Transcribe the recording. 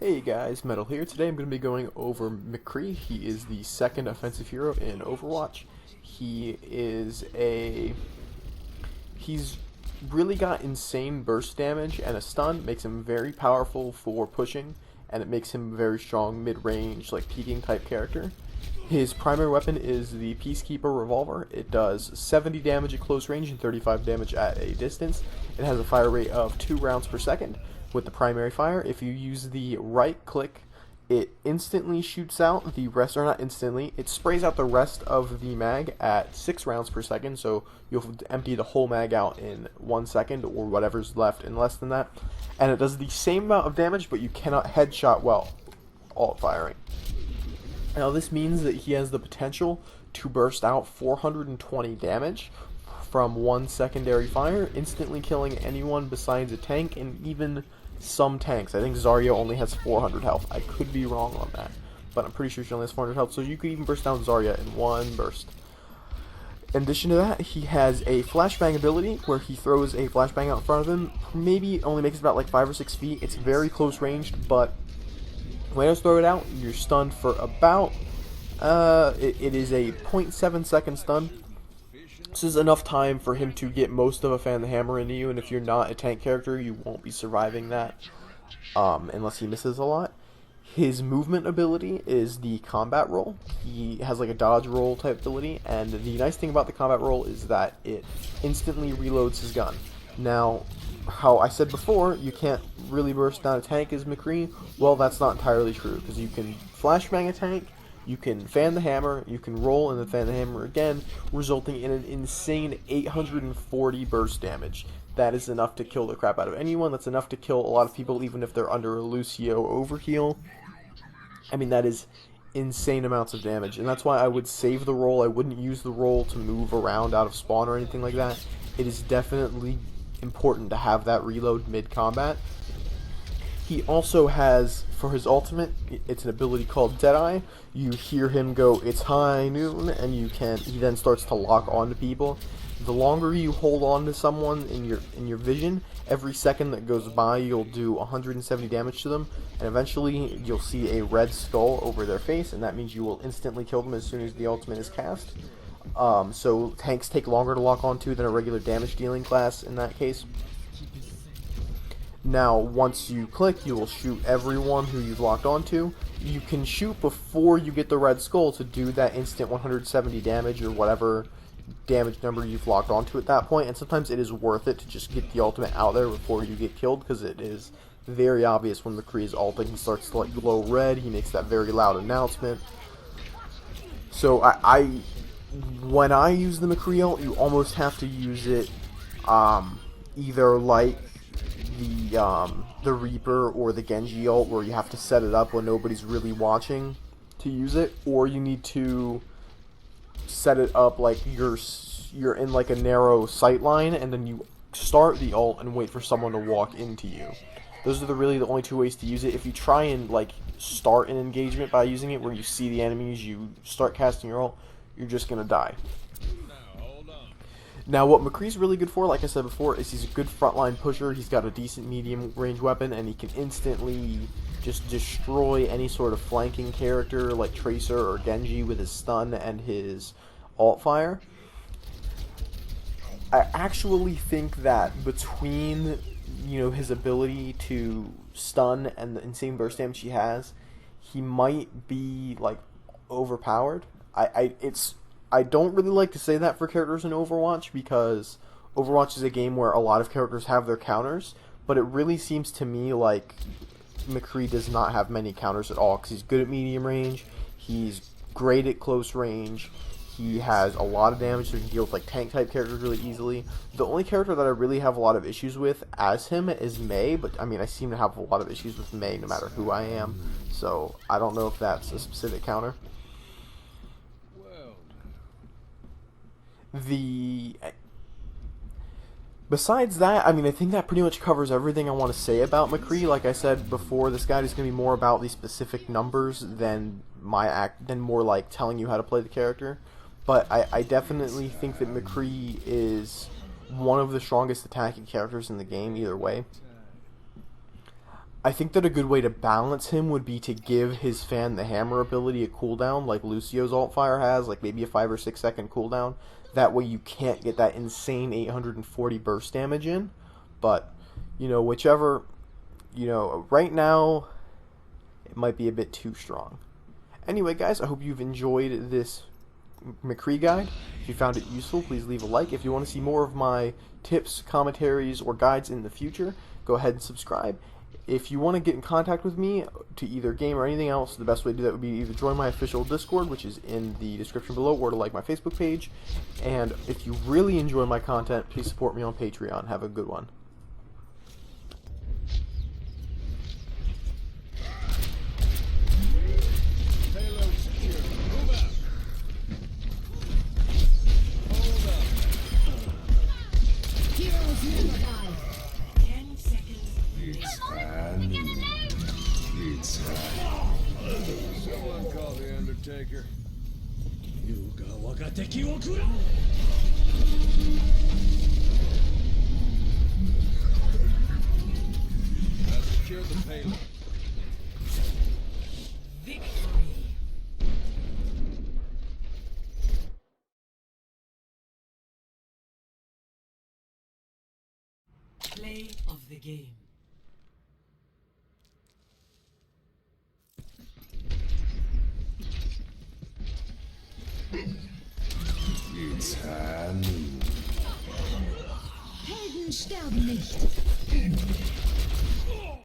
Hey guys, Metal here. Today I'm going to be going over McCree. He is the second offensive hero in Overwatch. He's really got insane burst damage, and a stun makes him very powerful for pushing, and it makes him a very strong mid-range, like peeking type character. His primary weapon is the Peacekeeper revolver. It does 70 damage at close range and 35 damage at a distance. It has a fire rate of 2 rounds per second. With the primary fire, if you use the right click, it instantly shoots out the rest, or not instantly, it sprays out the rest of the mag at 6 rounds per second, so you'll empty the whole mag out in 1 second, or whatever's left in less than that. And it does the same amount of damage, but you cannot headshot while alt firing. Now this means that he has the potential to burst out 420 damage from one secondary fire, instantly killing anyone besides a tank and even some tanks. I think Zarya only has 400 health. I could be wrong on that, but I'm pretty sure she only has 400 health, so you could even burst down Zarya in one burst. In addition to that, he has a flashbang ability where he throws a flashbang out in front of him. Maybe it only makes it about like 5 or 6 feet. It's very close ranged, but when you throw it out, you're stunned for about, it is a 0.7 second stun. This is enough time for him to get most of a fan the hammer into you, and if you're not a tank character, you won't be surviving that, unless he misses a lot. His movement ability is the combat roll. He has like a dodge roll type ability, and the nice thing about the combat roll is that it instantly reloads his gun. Now, how I said before, you can't really burst down a tank as McCree. Well, that's not entirely true, because you can flashbang a tank, you can fan the hammer, you can roll and then fan the hammer again, resulting in an insane 840 burst damage. That is enough to kill the crap out of anyone. That's enough to kill a lot of people, even if they're under a Lucio overheal. I mean, that is insane amounts of damage, and that's why I would save the roll. I wouldn't use the roll to move around out of spawn or anything like that. It is definitely important to have that reload mid-combat. He also has, for his ultimate, it's an ability called Deadeye. You hear him go, "It's high noon," and he then starts to lock onto people. The longer you hold on to someone in your vision, every second that goes by, you'll do 170 damage to them, and eventually you'll see a red skull over their face, and that means you will instantly kill them as soon as the ultimate is cast. So tanks take longer to lock onto than a regular damage dealing class in that case. Now, once you click, you will shoot everyone who you've locked onto. You can shoot before you get the red skull to do that instant 170 damage or whatever damage number you've locked onto at that point, and sometimes it is worth it to just get the ultimate out there before you get killed, because it is very obvious when McCree is ulting. He starts to like glow red, he makes that very loud announcement. So when I use the McCree ult, you almost have to use it either like the Reaper or the Genji ult, where you have to set it up when nobody's really watching to use it, or you need to set it up like you're in like a narrow sight line, and then you start the ult and wait for someone to walk into you. Those are really the only two ways to use it. If you try and like start an engagement by using it where you see the enemies, you start casting your ult, you're just gonna die. Now, what McCree's really good for, like I said before, is he's a good frontline pusher. He's got a decent medium range weapon, and he can instantly just destroy any sort of flanking character like Tracer or Genji with his stun and his alt fire. I actually think that between, his ability to stun and the insane burst damage he has, he might be like overpowered. I don't really like to say that for characters in Overwatch, because Overwatch is a game where a lot of characters have their counters, but it really seems to me like McCree does not have many counters at all, because he's good at medium range, he's great at close range, he has a lot of damage, so he can deal with like tank type characters really easily. The only character that I really have a lot of issues with as him is Mei, but I mean, I seem to have a lot of issues with Mei no matter who I am, so I don't know if that's a specific counter. Besides that, I mean, I think that pretty much covers everything I want to say about McCree. Like I said before, this guide is going to be more about the specific numbers than more like telling you how to play the character. But I definitely think that McCree is one of the strongest attacking characters in the game either way. I think that a good way to balance him would be to give his fan the hammer ability a cooldown, like Lucio's alt fire has, like maybe a 5 or 6 second cooldown. That way you can't get that insane 840 burst damage in. But, whichever, right now, it might be a bit too strong. Anyway, guys, I hope you've enjoyed this McCree guide. If you found it useful, please leave a like. If you want to see more of my tips, commentaries, or guides in the future, go ahead and subscribe. If you want to get in contact with me to either game or anything else, the best way to do that would be either join my official Discord, which is in the description below, or to like my Facebook page. And if you really enjoy my content, please support me on Patreon. Have a good one. Someone call the Undertaker. Now secure the payload. Victory. Play of the game. Helden sterben nicht.